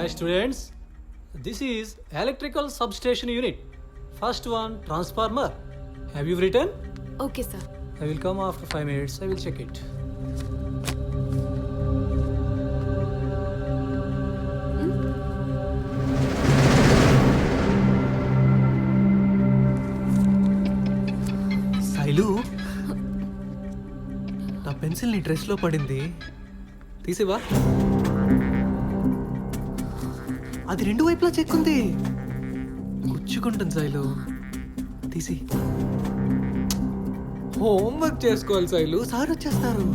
Hi students, this is electrical substation unit. First one, transformer. Have you written? Okay sir. I will come after 5 minutes. I will check it. Shailu, నా pencil నీ డ్రెస్లో పడింది, తీసివా. అది రెండు వైపులా చెక్కుంది, గుచ్చుకుంటుంది శైలు, తీసి. Homework చేసుకోవాలి శైలు, సార్ వచ్చేస్తారు.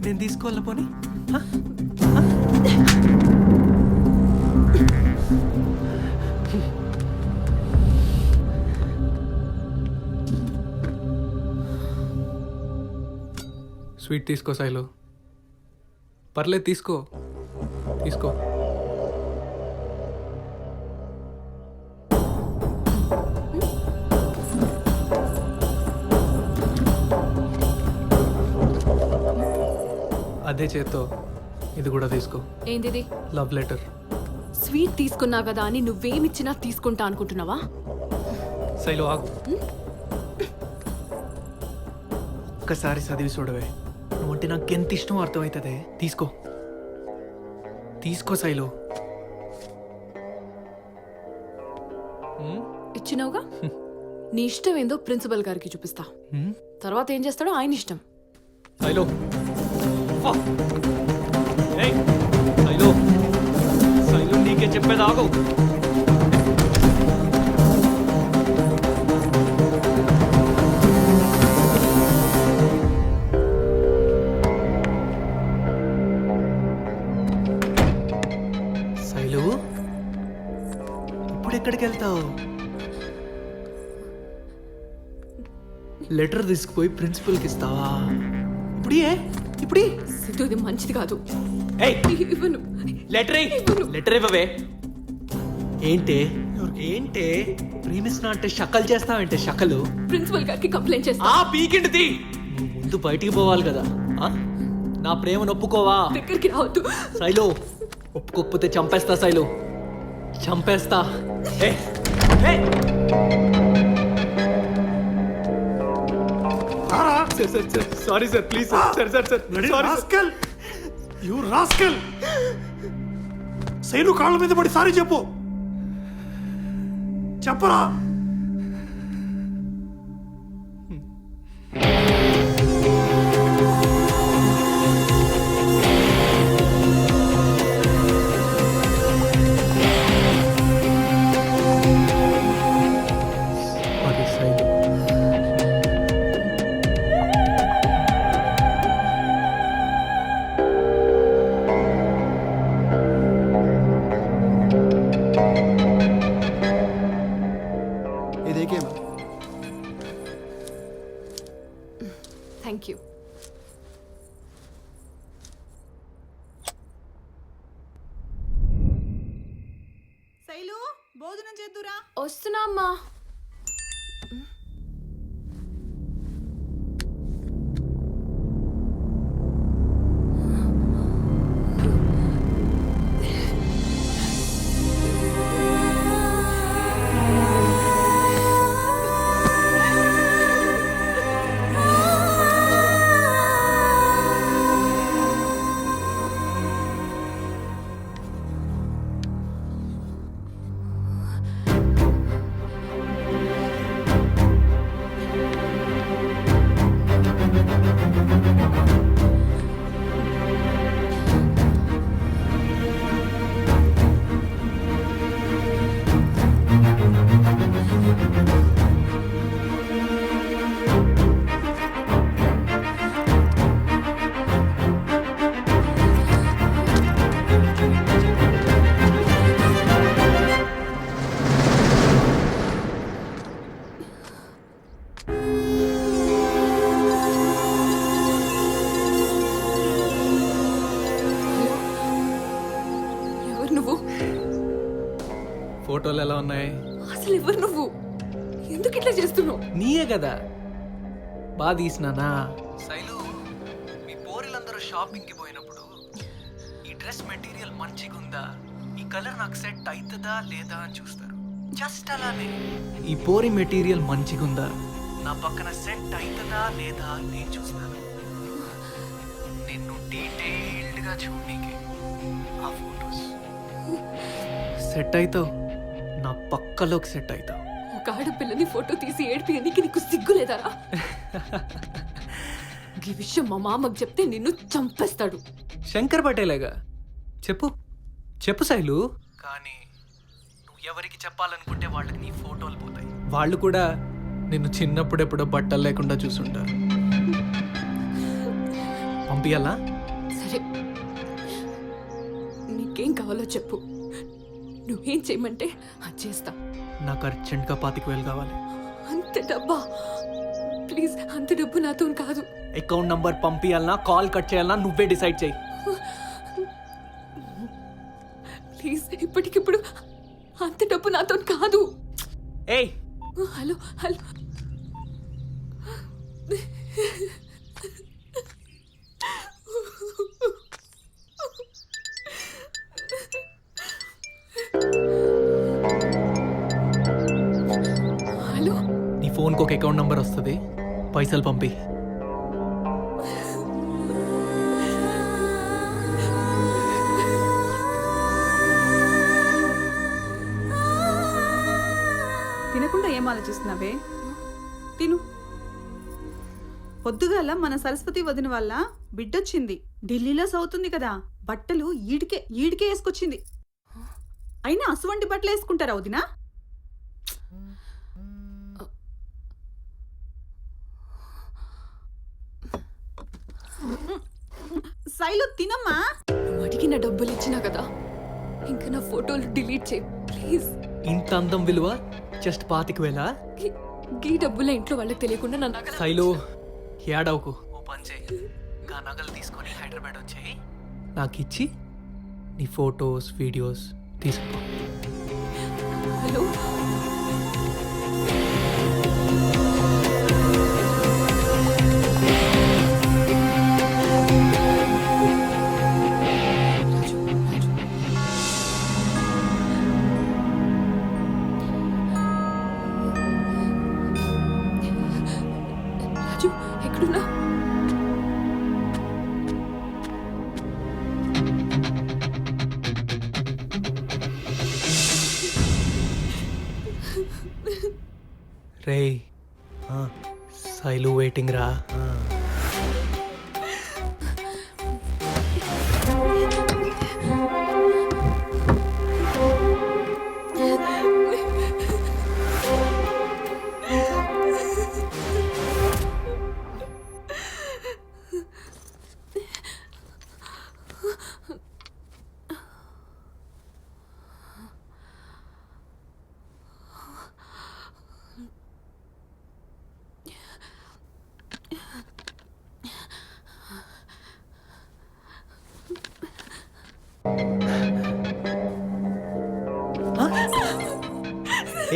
నేను తీసుకోవాలా పోనీ? హ? హ? స్వీట్ తీసుకో శైలు, పర్లేదు తీసుకో, తీసుకో. అదే చేత్తో ఇది కూడా తీసుకో. ఏంటిది? Love letter. స్వీట్ తీసుకున్నా కదా అని నువ్వేమిచ్చినా తీసుకుంటా అనుకుంటున్నావా? శైలు ఆగు, ఒక్కసారి చదివి చూడవే, నువ్వంటే నాకు ఎంత ఇష్టం అర్థమవుతుంది. తీసుకో, తీసుకో శైలు. ఇచ్చినావుగా, నీ ఇష్టం ఏందో ప్రిన్సిపల్ గారికి చూపిస్తా. తర్వాత ఏం చేస్తాడో ఆయన ఇష్టం. శైలు, ఏయ్ శైలు, శైలు నీకే చెప్పేది ఆగు. శైలు, ఇప్పుడు ఎక్కడికి వెళ్తావు? లెటర్ తీసుకుపోయి ప్రిన్సిపల్కి ఇస్తావా? ఇప్పుడు సిద్ధు, ఇది మంచిది కాదు. ఏయ్, ఇవ్వను. లెటర్ ఇవ్వను. లెటర్ ఇవ్వవే. ఏంటే ఏంటే ప్రేమిస్తున్నా అంటే షకలు చేస్తావంటే షకలు? ప్రిన్సిపల్ గారికి కంప్లైంట్ చేస్తా. ఆ పీకింటిది. నువ్వు ముందు బయటికి పోవాలి కదా. ఆ? నా ప్రేమను ఒప్పుకోవా? దగ్గరికి రావద్దు. శైలు, ఒప్పుకోకపోతే చంపేస్తా శైలు, చంపేస్తా. Sorry sir, please sir. Rascal, you rascal. Shailu కాళ్ళ మీద పడి సారీ చెప్పు. చెప్పరా? అది శైలు. ये देखिए मैम. Thank you. శైలు, భోజనం చేద్దురా. వస్తున్నా అమ్మా. ఫోటోలు ఎలా ఉన్నాయి? అసలు ఎవరు నువ్వు? ఎందుకు ఇట్లా చేస్తున్నావు? నీయే కదా బాగా తీసినానా? శైలు, మీ పోరిలందరూ షాపింగ్కి పోయినప్పుడు ఈ డ్రెస్ మెటీరియల్ మంచిగా ఉందా, ఈ కలర్ నాకు సెట్ అవుతుందా లేదా అని చూస్తారు. జస్ట్ అలానే ఈ పోరి మెటీరియల్ మంచిగా ఉందా, నా పక్కన సెట్ అవుతుందా లేదా అని నేను చూస్తాను. నిన్ను డీటెయిల్డ్గా చూడనీకే ఆ ఫొటోస్. సెట్ అవుతావు, నా పక్కలోకి సెట్ అవుతావు. ఒక ఆడపిల్లని ఫోటో తీసి ఏడిపియనికి నీకు సిగ్గు లేదారా? ఈ విషయం మా మామకు చెప్తే నిన్ను చంపేస్తాడు. శంకర్ పటేలేగా, చెప్పు చెప్పు శైలు. కానీ నువ్వు ఎవరికి చెప్పాలనుకుంటే వాళ్ళకి నీ ఫోటోలు పోతాయి. వాళ్ళు కూడా నిన్ను చిన్నప్పుడు ఎప్పుడో బట్టలు లేకుండా చూసుంటారు. పంపియాలా? సరే, నీకేం కావాలో చెప్పు, నువ్వేం చేయమంటే అది చేస్తా. నాకు అర్జెంట్గా 25,000 కావాలి. అంత డబ్బా? ప్లీజ్, అంత డబ్బు నాతో కాదు. అకౌంట్ నంబర్ పంపియాలనా, కాల్ కట్ చేయాలనా, నువ్వే డిసైడ్ చేయి. ప్లీజ్, ఇప్పటికిప్పుడు అంత డబ్బు నాతో కాదు. ఏయ్, హలో హలో, హలో. నీ ఫోన్కి ఒక అకౌంట్ నంబర్ వస్తుంది, పైసలు పంపి. తినకుండా ఏం ఆలోచిస్తున్నావే? తిను. పొద్దుగాల మన సరస్వతి వదిన వల్ల బిడ్డొచ్చింది. ఢిల్లీలో సౌతుంది కదా, బట్టలు ఈడికే వేసుకొచ్చింది. అయినా అసువంటి బట్టలు వేసుకుంటారా వదినా? శైలు తినమ్మా. నువ్వు అడిగిన డబ్బులు ఇచ్చినా కదా, ఇంకా నా ఫోటోలు డిలీట్ చేయి ప్లీజ్. ఇంత అందం విలువ జస్ట్ 25,000? గీ డబ్బుల ఇంట్లో వాళ్ళకి తెలియకుండా నా నగలు. శైలు, ఏడవకు. ఓ పని చేయి, ఆ నగలు తీసుకొని హైదరాబాద్ వచ్చేయి, నాకు ఇచ్చి నీ ఫొటోస్ వీడియోస్ తీసుకో. హలో, రాజు ఎక్కడున్నా? రేయ్, శైలు వెయిటింగ్ రా.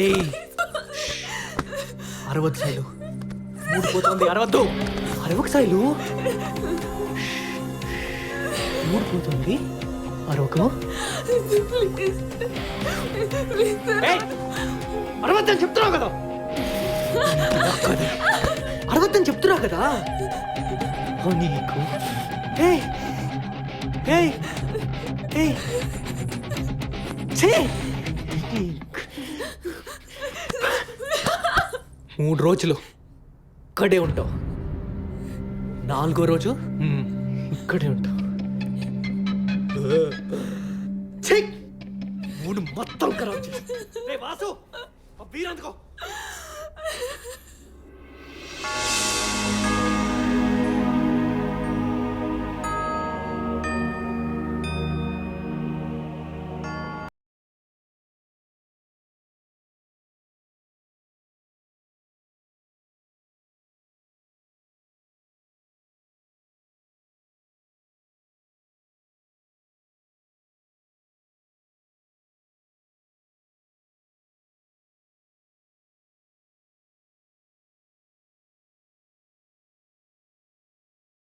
ఏయ్, అరవద్దు శైలు, మూడిపోతుంది. అరవద్దు, అరవకు శైలు, మూడిపోతుంది. అరవకు. అరవద్దని చెప్తున్నావు కదా, అరవద్దని చెప్తున్నా కదా నీకు. ఏయ్ ఏయ్ ఏయ్, ఛీ! 3 రోజులు ఇక్కడే ఉంటావు, 4వ రోజు ఇక్కడే ఉంటావు. మూడు మొత్తం ఖరాబ్ చేసి. వాసు, ఆ బీర్ అందుకో.